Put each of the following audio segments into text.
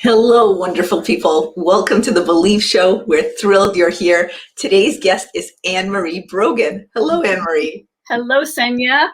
Hello, wonderful people. Welcome to the Believe Show. We're thrilled you're here. Today's guest is Annmarie Brogan. Hello, Annmarie. Hello, Senia.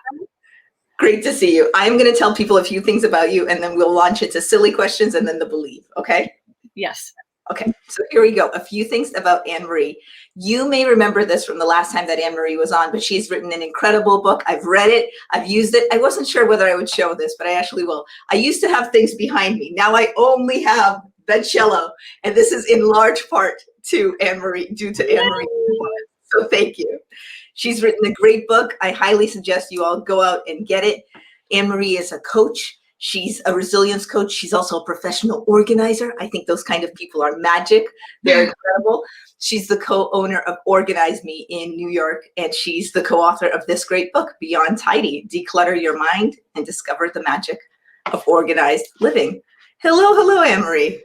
Great to see you. I'm going to tell people a few things about you, and then we'll launch into silly questions and then the Believe, okay? Yes. Okay, so here we go. A few things about Annmarie. You may remember this from the last time that Annmarie was on, but she's written an incredible book. I've read it. I've used it. I wasn't sure whether I would show this, but I actually will. I used to have things behind me. Now I only have Bedcello, and this is in large part to Annmarie, due to Annmarie. So thank you. She's written a great book. I highly suggest you all go out and get it. Annmarie is a coach. She's a resilience coach. She's also a professional organizer. I think those kind of people are magic. They're incredible. She's the co-owner of Organize Me in New York, and she's the co-author of this great book, Beyond Tidy, Declutter Your Mind and Discover the Magic of Organized Living. Hello, Annmarie.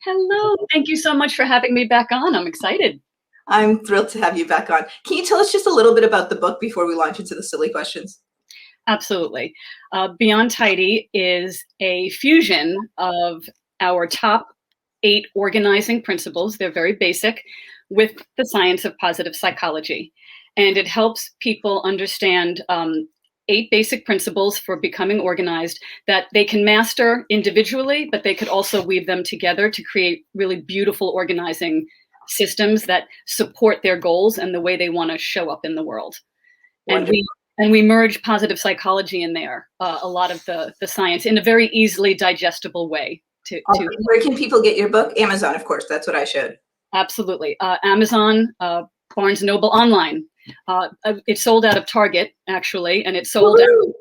Hello. Thank you so much for having me back on. I'm excited. I'm thrilled to have you back on. Can you tell us just a little bit about the book before we launch into the silly questions? Absolutely. Beyond Tidy is a fusion of our top 8 organizing principles. They're very basic, with the science of positive psychology. And it helps people understand 8 basic principles for becoming organized that they can master individually, but they could also weave them together to create really beautiful organizing systems that support their goals and the way they want to show up in the world. And we merge positive psychology in there, a lot of the science in a very easily digestible way. Where can people get your book? Amazon, of course. That's what I showed. Absolutely. Amazon, Barnes & Noble, online. It's sold out of Target, actually, and it's sold out of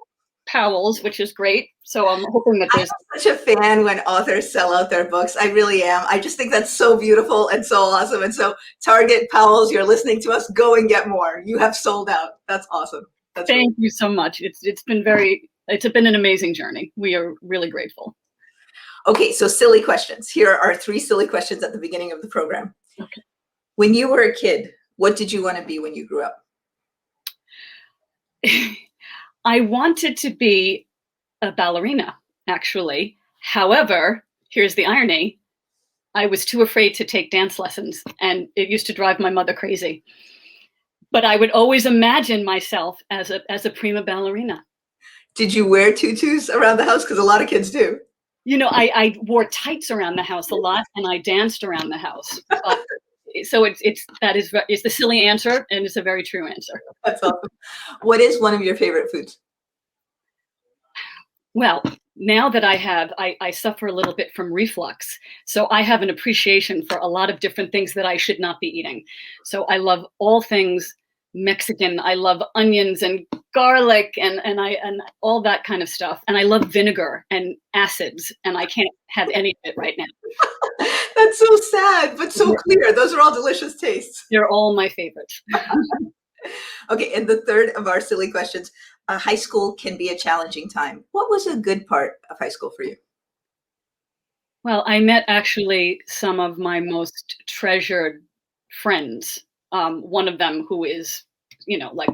Powell's, which is great. So I'm hoping that there's... I'm such a fan when authors sell out their books. I really am. I just think that's so beautiful and so awesome. And so Target, Powell's, you're listening to us, go and get more. You have sold out. That's awesome. Thank you so much. It's been an amazing journey. We are really grateful. Okay, so silly questions. Here are 3 silly questions at the beginning of the program. Okay. When you were a kid, what did you want to be when you grew up? I wanted to be a ballerina, actually. However, here's the irony. I was too afraid to take dance lessons, and it used to drive my mother crazy. But I would always imagine myself as a prima ballerina. Did you wear tutus around the house? Because a lot of kids do. You know, I wore tights around the house a lot, and I danced around the house. So it's the silly answer, and it's a very true answer. That's awesome. What is one of your favorite foods? Well, now that I suffer a little bit from reflux, so I have an appreciation for a lot of different things that I should not be eating. So I love all things Mexican. I love onions and garlic and all that kind of stuff. And I love vinegar and acids, and I can't have any of it right now. That's so sad, but so clear. Those are all delicious tastes. They're all my favorites. Okay, and the third of our silly questions. High school can be a challenging time. What was a good part of high school for you? Well, I met actually some of my most treasured friends. One of them who is, like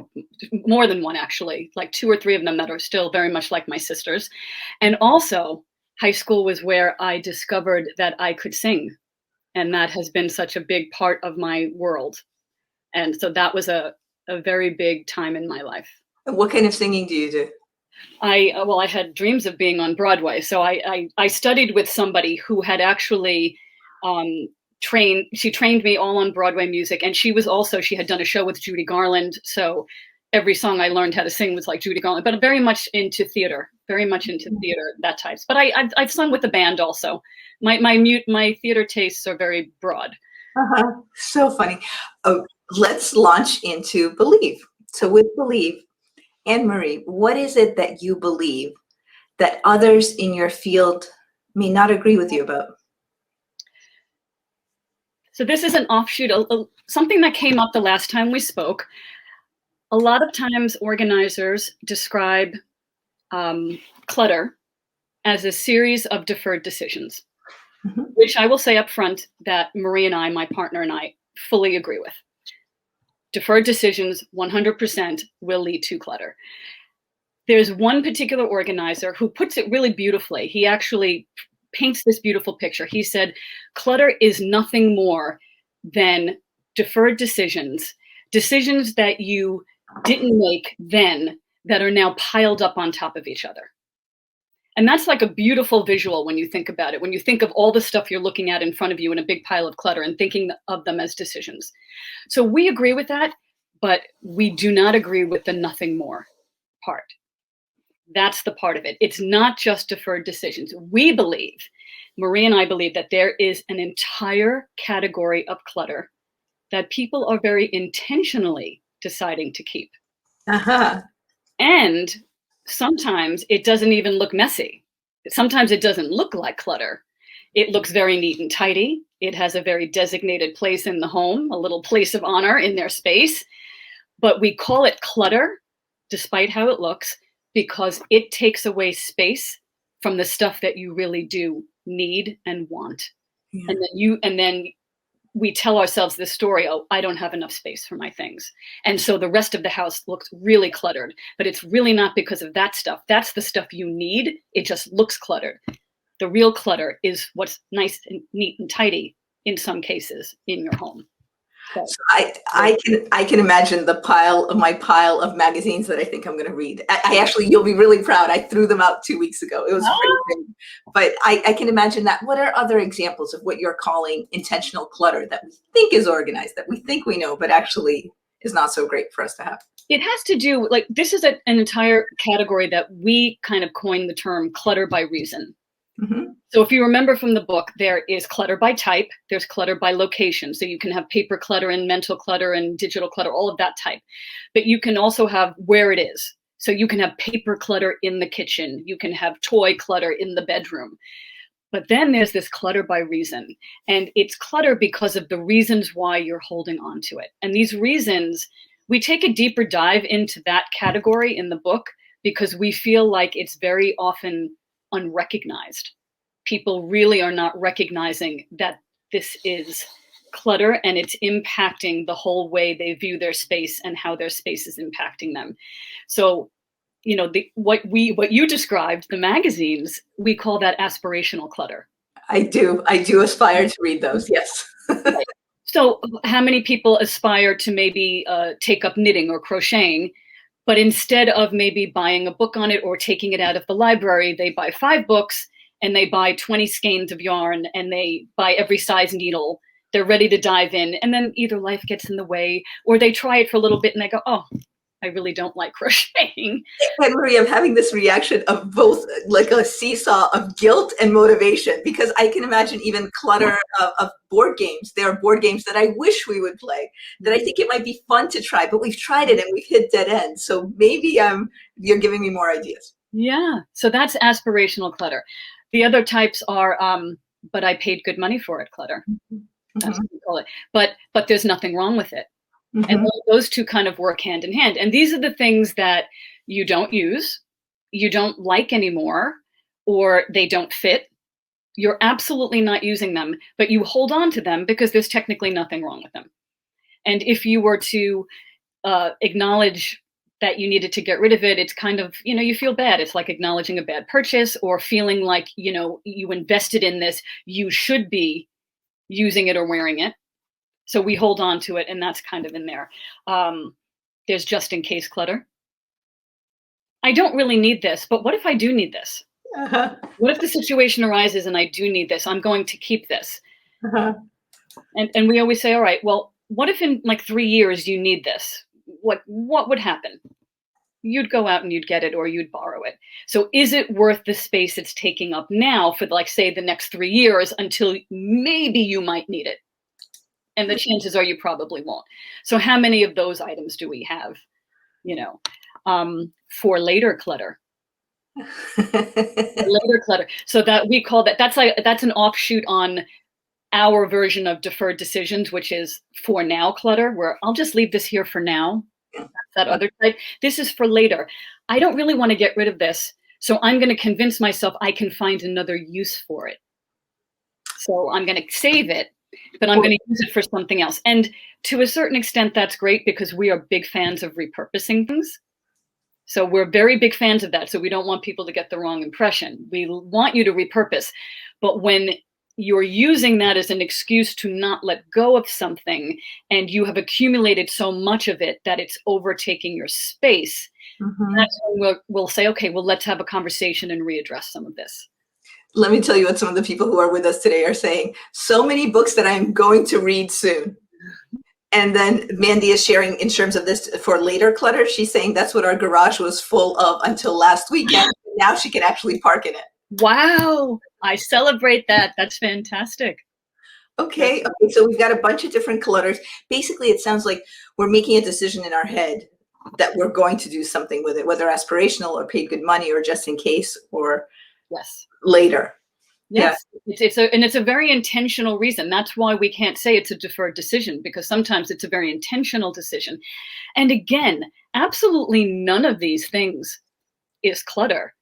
more than one, actually, like 2 or 3 of them that are still very much like my sisters. And also high school was where I discovered that I could sing. And that has been such a big part of my world. And so that was a very big time in my life. What kind of singing do you do? I had dreams of being on Broadway. So I studied with somebody who had actually trained me all on Broadway music. And she had done a show with Judy Garland. So every song I learned how to sing was like Judy Garland, but very much into theater, that types. But I've sung with the band also. My theater tastes are very broad. So funny. Oh, let's launch into Believe. So with Believe, Annmarie, what is it that you believe that others in your field may not agree with you about? So this is an offshoot, something that came up the last time we spoke. A lot of times organizers describe clutter as a series of deferred decisions, which I will say up front that Marie and I, my partner and I, fully agree with. Deferred decisions 100% will lead to clutter. There's one particular organizer who puts it really beautifully. He actually paints this beautiful picture. He said, clutter is nothing more than deferred decisions, decisions that you didn't make then that are now piled up on top of each other. And that's like a beautiful visual when you think about it, when you think of all the stuff you're looking at in front of you in a big pile of clutter and thinking of them as decisions. So we agree with that, but we do not agree with the nothing more part. That's the part of it. It's not just deferred decisions. We believe, Marie and I believe, that there is an entire category of clutter that people are very intentionally deciding to keep. Uh-huh. And sometimes it doesn't even look messy. Sometimes it doesn't look like clutter. It looks very neat and tidy. It has a very designated place in the home, a little place of honor in their space. But we call it clutter, despite how it looks, because it takes away space from the stuff that you really do need and want. Yeah. And then we tell ourselves this story, oh, I don't have enough space for my things. And so the rest of the house looks really cluttered, but it's really not because of that stuff. That's the stuff you need. It just looks cluttered. The real clutter is what's nice and neat and tidy in some cases in your home. So I can imagine my pile of magazines that I think I'm going to read. I actually, you'll be really proud. I threw them out 2 weeks ago. It was pretty big. But I can imagine that. What are other examples of what you're calling intentional clutter that we think is organized, that we think we know, but actually is not so great for us to have? It has to do, like, this is an entire category that we kind of coined the term clutter by reason. Mm-hmm. So if you remember from the book, there is clutter by type, there's clutter by location. So you can have paper clutter and mental clutter and digital clutter, all of that type. But you can also have where it is. So you can have paper clutter in the kitchen. You can have toy clutter in the bedroom. But then there's this clutter by reason. And it's clutter because of the reasons why you're holding on to it. And these reasons, we take a deeper dive into that category in the book because we feel like it's very often unrecognized. People really are not recognizing that this is clutter and it's impacting the whole way they view their space and how their space is impacting them. So, you know, what you described, the magazines, we call that aspirational clutter. I do aspire to read those. Yes. Right. So how many people aspire to maybe take up knitting or crocheting, but instead of maybe buying a book on it or taking it out of the library, they buy 5 books and they buy 20 skeins of yarn and they buy every size needle. They're ready to dive in. And then either life gets in the way or they try it for a little bit and they go, oh, I really don't like crocheting. Annmarie, I'm having this reaction of both, like a seesaw of guilt and motivation, because I can imagine even clutter of board games. There are board games that I wish we would play, that I think it might be fun to try, but we've tried it and we've hit dead ends. So maybe you're giving me more ideas. Yeah, so that's aspirational clutter. The other types are, but I paid good money for it clutter. Mm-hmm. That's what we call it. But there's nothing wrong with it. Mm-hmm. And those two kind of work hand in hand. And these are the things that you don't use, you don't like anymore, or they don't fit. You're absolutely not using them, but you hold on to them because there's technically nothing wrong with them. And if you were to acknowledge that you needed to get rid of it, it's kind of, you know, you feel bad. It's like acknowledging a bad purchase or feeling like, you know, you invested in this, you should be using it or wearing it. So we hold on to it, and that's kind of in there. There's just in case clutter. I don't really need this, but what if I do need this? Uh-huh. What if the situation arises and I do need this? I'm going to keep this. Uh-huh. And we always say, all right, well, what if in like 3 years you need this? What would happen? You'd go out and you'd get it or you'd borrow it. So is it worth the space it's taking up now for, like, say, the next 3 years until maybe you might need it? And the chances are you probably won't. So how many of those items do we have, you know, for later clutter? Later clutter. So that we call that's an offshoot on our version of deferred decisions, which is for now clutter, where I'll just leave this here for now. That other type. This is for later. I don't really want to get rid of this. So I'm going to convince myself I can find another use for it. So I'm going to save it, but I'm going to use it for something else. And to a certain extent, that's great because we are big fans of repurposing things. So we're very big fans of that. So we don't want people to get the wrong impression. We want you to repurpose. But when you're using that as an excuse to not let go of something, and you have accumulated so much of it that it's overtaking your space, that's when we'll say, okay, well, let's have a conversation and readdress some of this. Let me tell you what some of the people who are with us today are saying. So many books that I'm going to read soon. And then Mandy is sharing in terms of this for later clutter. She's saying that's what our garage was full of until last weekend. Now she can actually park in it. Wow. I celebrate that. That's fantastic. Okay, so we've got a bunch of different clutters. Basically, it sounds like we're making a decision in our head that we're going to do something with it, whether aspirational or paid good money or just in case or later. Yes, it's a very intentional reason. That's why we can't say it's a deferred decision, because sometimes it's a very intentional decision. And again, absolutely none of these things is clutter.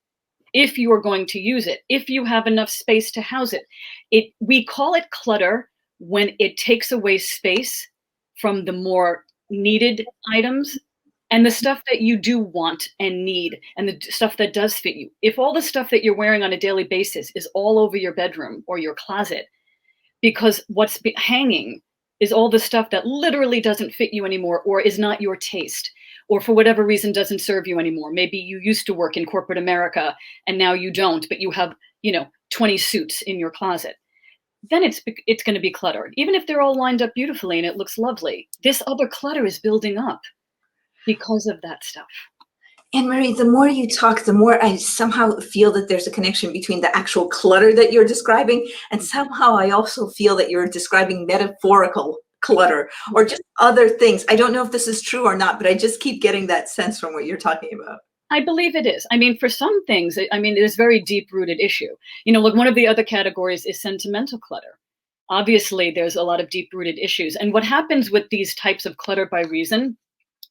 If you are going to use it, if you have enough space to house it, we call it clutter when it takes away space from the more needed items and the stuff that you do want and need, and the stuff that does fit you. If all the stuff that you're wearing on a daily basis is all over your bedroom or your closet, because what's hanging is all the stuff that literally doesn't fit you anymore or is not your taste, or for whatever reason doesn't serve you anymore. Maybe you used to work in corporate America and now you don't, but you have, 20 suits in your closet. Then it's going to be clutter. Even if they're all lined up beautifully and it looks lovely, this other clutter is building up because of that stuff. Annmarie, the more you talk, the more I somehow feel that there's a connection between the actual clutter that you're describing, and somehow I also feel that you're describing metaphorical clutter or just other things. I don't know if this is true or not, but I just keep getting that sense from what you're talking about. I believe it is. I mean, for some things, it is a very deep-rooted issue. Look, one of the other categories is sentimental clutter. Obviously, there's a lot of deep-rooted issues. And what happens with these types of clutter by reason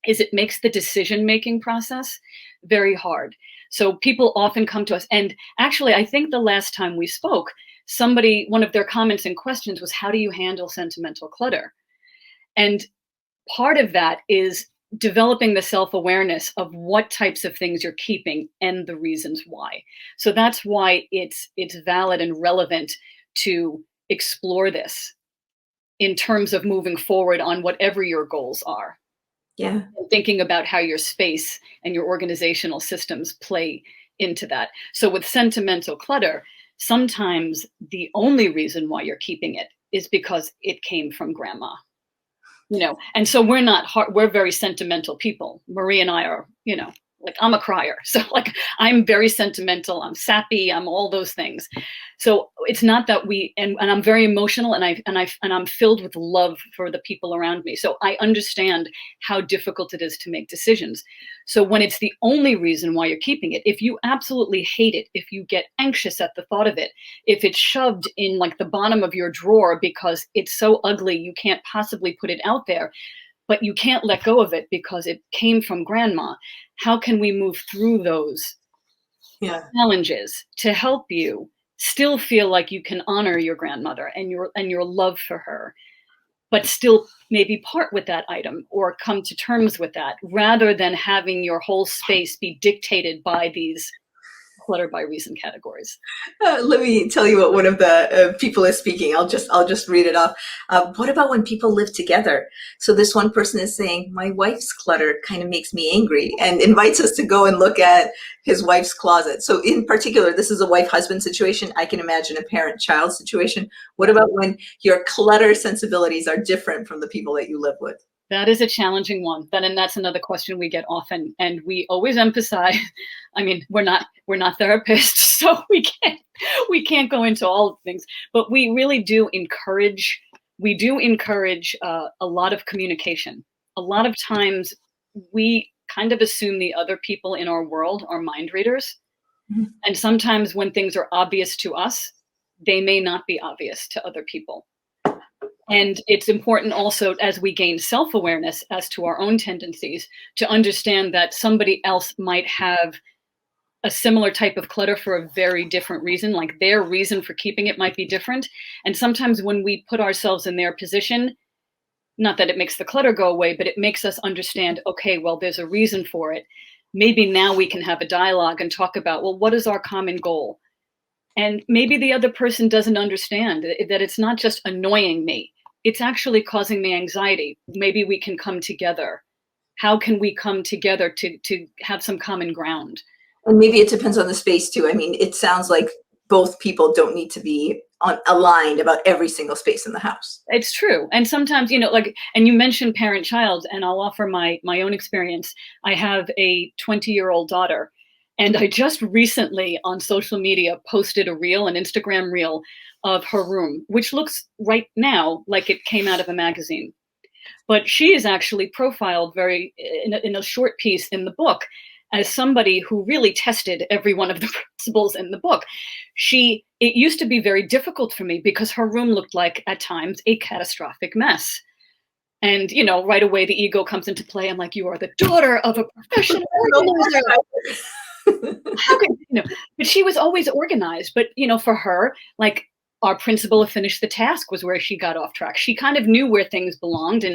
is it makes the decision-making process very hard. So people often come to us, and actually, I think the last time we spoke, one of their comments and questions was, how do you handle sentimental clutter? And part of that is developing the self-awareness of what types of things you're keeping and the reasons why. So that's why it's valid and relevant to explore this in terms of moving forward on whatever your goals are. Yeah. Thinking about how your space and your organizational systems play into that. So with sentimental clutter, sometimes the only reason why you're keeping it is because it came from grandma. And so we're very sentimental people. Marie and I are, like, I'm a crier. So like, I'm very sentimental, I'm sappy, I'm all those things. So it's not that and I'm very emotional, and I'm filled with love for the people around me. So I understand how difficult it is to make decisions. So when it's the only reason why you're keeping it, if you absolutely hate it, if you get anxious at the thought of it, if it's shoved in like the bottom of your drawer because it's so ugly you can't possibly put it out there, but you can't let go of it because it came from grandma, how can we move through those challenges to help you still feel like you can honor your grandmother and your love for her, but still maybe part with that item or come to terms with that, rather than having your whole space be dictated by these clutter by reason categories? Let me tell you what one of the people is speaking. I'll just read it off. What about when people live together? So this one person is saying, my wife's clutter kind of makes me angry, and invites us to go and look at his wife's closet. So in particular, this is a wife-husband situation. I can imagine a parent-child situation. What about when your clutter sensibilities are different from the people that you live with? That is a challenging one. And that's another question we get often. And we always emphasize, we're not therapists, so we can't go into all of things, but we really do encourage a lot of communication. A lot of times we kind of assume the other people in our world are mind readers. Mm-hmm. And sometimes when things are obvious to us, they may not be obvious to other people. And it's important also, as we gain self-awareness as to our own tendencies, to understand that somebody else might have a similar type of clutter for a very different reason. Like, their reason for keeping it might be different. And sometimes when we put ourselves in their position, not that it makes the clutter go away, but it makes us understand, okay, well, there's a reason for it. maybe now we can have a dialogue and talk about, well, what is our common goal? And maybe the other person doesn't understand that it's not just annoying me. It's actually causing me anxiety. Maybe we can come together. How can we come together to have some common ground? And maybe it depends on the space too. I mean, it sounds like both people don't need to be aligned about every single space in the house. It's true. And sometimes, like, and you mentioned parent-child, and I'll offer my own experience. I have a 20-year-old daughter, and I just recently on social media posted an Instagram reel of her room, which looks right now like it came out of a magazine. But she is actually profiled in a short piece in the book as somebody who really tested every one of the principles in the book. It used to be very difficult for me because her room looked like, at times, a catastrophic mess. And, right away the ego comes into play. I'm like, you are the daughter of a professional organizer. How could, but she was always organized. But, for her, like, our principle of finish the task was where she got off track. She kind of knew where things belonged,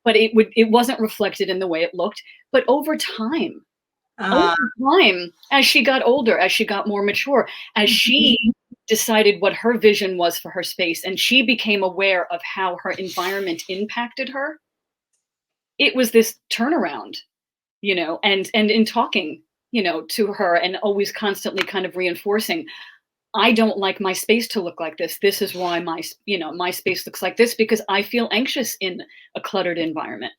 but it wasn't reflected in the way it looked. But over time, as she got older, as she got more mature, as she decided what her vision was for her space, and she became aware of how her environment impacted her, it was this turnaround, and in talking, to her and always constantly kind of reinforcing, I don't like my space to look like this. This is why my space looks like this, because I feel anxious in a cluttered environment.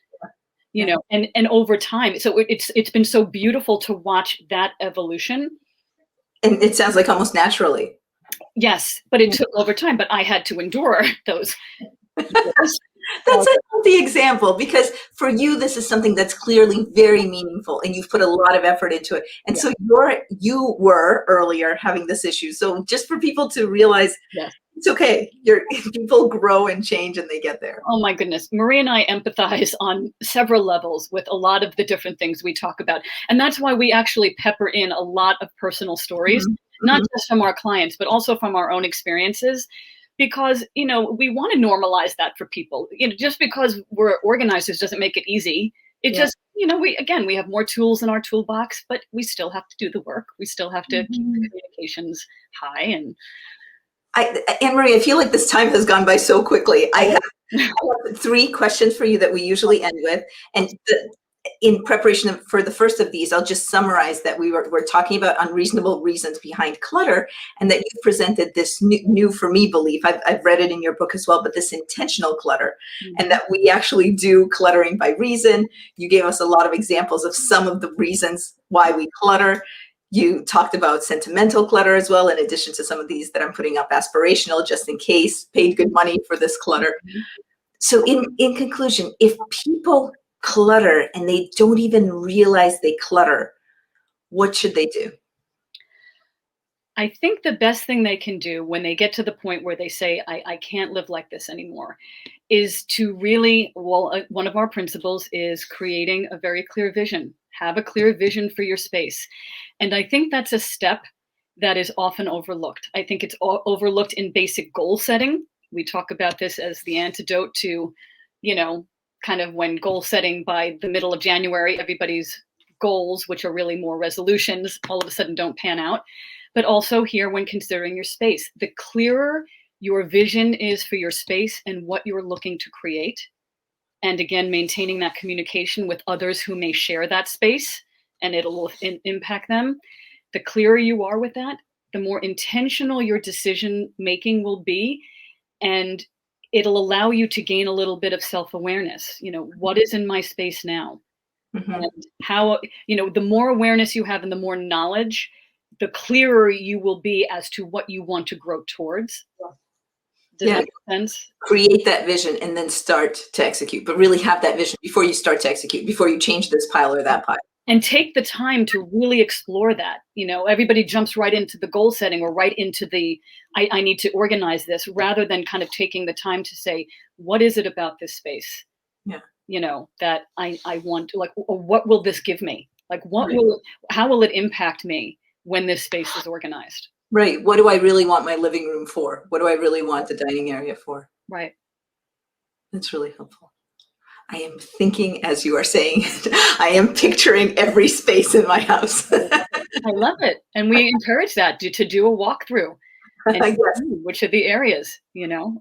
And over time, so it's been so beautiful to watch that evolution. And it sounds like almost naturally. Yes, but it took over time, but I had to endure those years. That's a healthy example, because for you, this is something that's clearly very meaningful and you've put a lot of effort into it. And so you were earlier having this issue. So just for people to realize, it's okay. People grow and change and they get there. Oh my goodness. Marie and I empathize on several levels with a lot of the different things we talk about. And that's why we actually pepper in a lot of personal stories, not just from our clients, but also from our own experiences. Because, we want to normalize that for people. Just because we're organizers doesn't make it easy. It just, we have more tools in our toolbox, but we still have to do the work. We still have to keep the communications high. And Annmarie, I feel like this time has gone by so quickly. I have 3 questions for you that we usually end with. And in preparation for the first of these, I'll just summarize that we're talking about unreasonable reasons behind clutter, and that you presented this new for me belief. I've read it in your book as well, but this intentional clutter, and that we actually do cluttering by reason. You gave us a lot of examples of some of the reasons why we clutter. You talked about sentimental clutter as well, in addition to some of these that I'm putting up, aspirational, just in case, paid good money for this clutter. So in conclusion, if people clutter and they don't even realize they clutter, what should they do? I think the best thing they can do when they get to the point where they say, I can't live like this anymore, is to really, one of our principles is creating a very clear vision. Have a clear vision for your space. And I think that's a step that is often overlooked. I think it's overlooked in basic goal setting. We talk about this as the antidote to, kind of when goal setting by the middle of January, everybody's goals, which are really more resolutions, all of a sudden don't pan out. But also here, when considering your space, the clearer your vision is for your space and what you're looking to create, and again, maintaining that communication with others who may share that space and it'll impact them, the clearer you are with that, the more intentional your decision making will be. And it'll allow you to gain a little bit of self-awareness. What is in my space now? And how, the more awareness you have and the more knowledge, the clearer you will be as to what you want to grow towards. Does that make sense? Create that vision and then start to execute, but really have that vision before you start to execute, before you change this pile or that pile. And take the time to really explore that. Everybody jumps right into the goal setting or right into the, I need to organize this, rather than kind of taking the time to say, what is it about this space? That I want, like, or what will this give me? Like, how will it impact me when this space is organized? Right. What do I really want my living room for? What do I really want the dining area for? Right. That's really helpful. I am thinking as you are saying it. I am picturing every space in my house. I love it. And we encourage that to do a walkthrough and Yes. see which of the areas,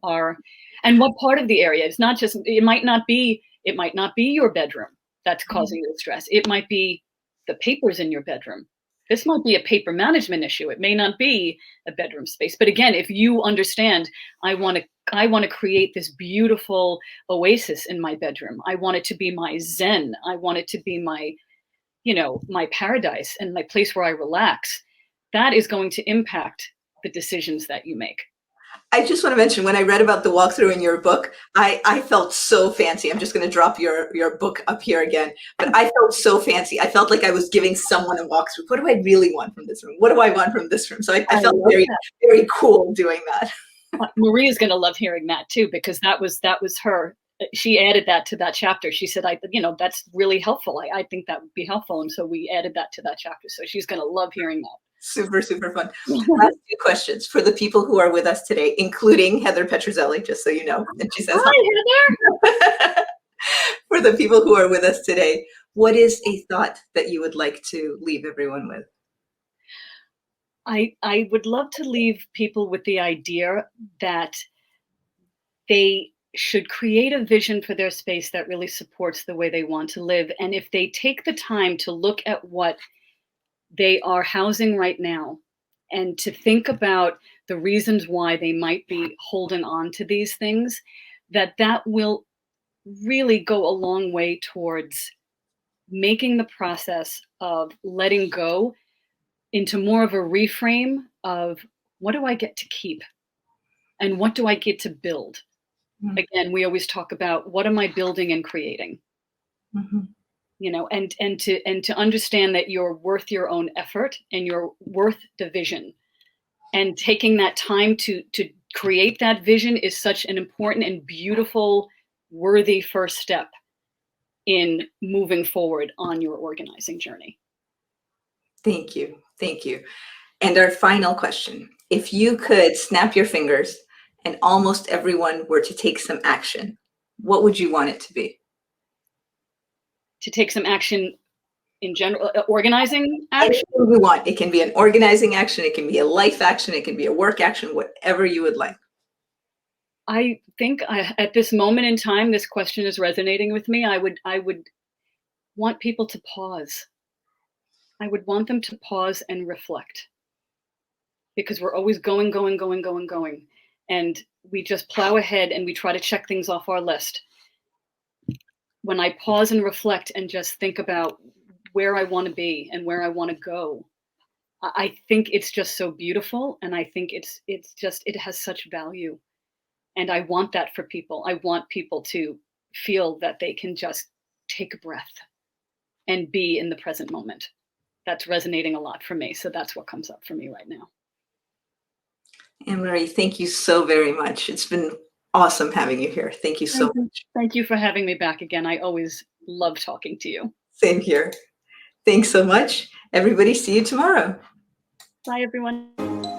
are, and what part of the area. It's not just, it might not be your bedroom that's causing you the stress. It might be the papers in your bedroom. This might be a paper management issue. It may not be a bedroom space. But again, if you understand, I want to create this beautiful oasis in my bedroom. I want it to be my zen. I want it to be my my paradise and my place where I relax. That is going to impact the decisions that you make. I just want to mention, when I read about the walkthrough in your book, I felt so fancy. I'm just going to drop your book up here again, but I felt so fancy. I felt like I was giving someone a walkthrough. What do I really want from this room? What do I want from this room? So I felt very, very cool doing that. Marie is going to love hearing that too, because that was her. She added that to that chapter. She said, that's really helpful. I think that would be helpful. And so we added that to that chapter. So she's going to love hearing that. Super, super fun. Last two questions for the people who are with us today, including Heather Petrozelli, just so you know. And she says, hi, Heather. For the people who are with us today, what is a thought that you would like to leave everyone with? I would love to leave people with the idea that they should create a vision for their space that really supports the way they want to live. And if they take the time to look at what they are housing right now and to think about the reasons why they might be holding on to these things, that will really go a long way towards making the process of letting go into more of a reframe of, what do I get to keep and what do I get to build? Mm-hmm. Again, we always talk about, what am I building and creating? Mm-hmm. And to understand that you're worth your own effort and you're worth the vision. And taking that time to create that vision is such an important and beautiful, worthy first step in moving forward on your organizing journey. Thank you. Thank you. And our final question, if you could snap your fingers and almost everyone were to take some action, what would you want it to be? To take some action in general, organizing action? Anything you want. It can be an organizing action, it can be a life action, it can be a work action, whatever you would like. I think at this moment in time, this question is resonating with me. I would want people to pause. I would want them to pause and reflect, because we're always going. And we just plow ahead and we try to check things off our list. When I pause and reflect and just think about where I want to be and where I want to go, I think it's just so beautiful. And I think it has such value. And I want that for people. I want people to feel that they can just take a breath and be in the present moment. That's resonating a lot for me. So that's what comes up for me right now. Annmarie, thank you so very much. It's been awesome having you here. Thank you so much. Thank you for having me back again. I always love talking to you. Same here. Thanks so much. Everybody, see you tomorrow. Bye, everyone.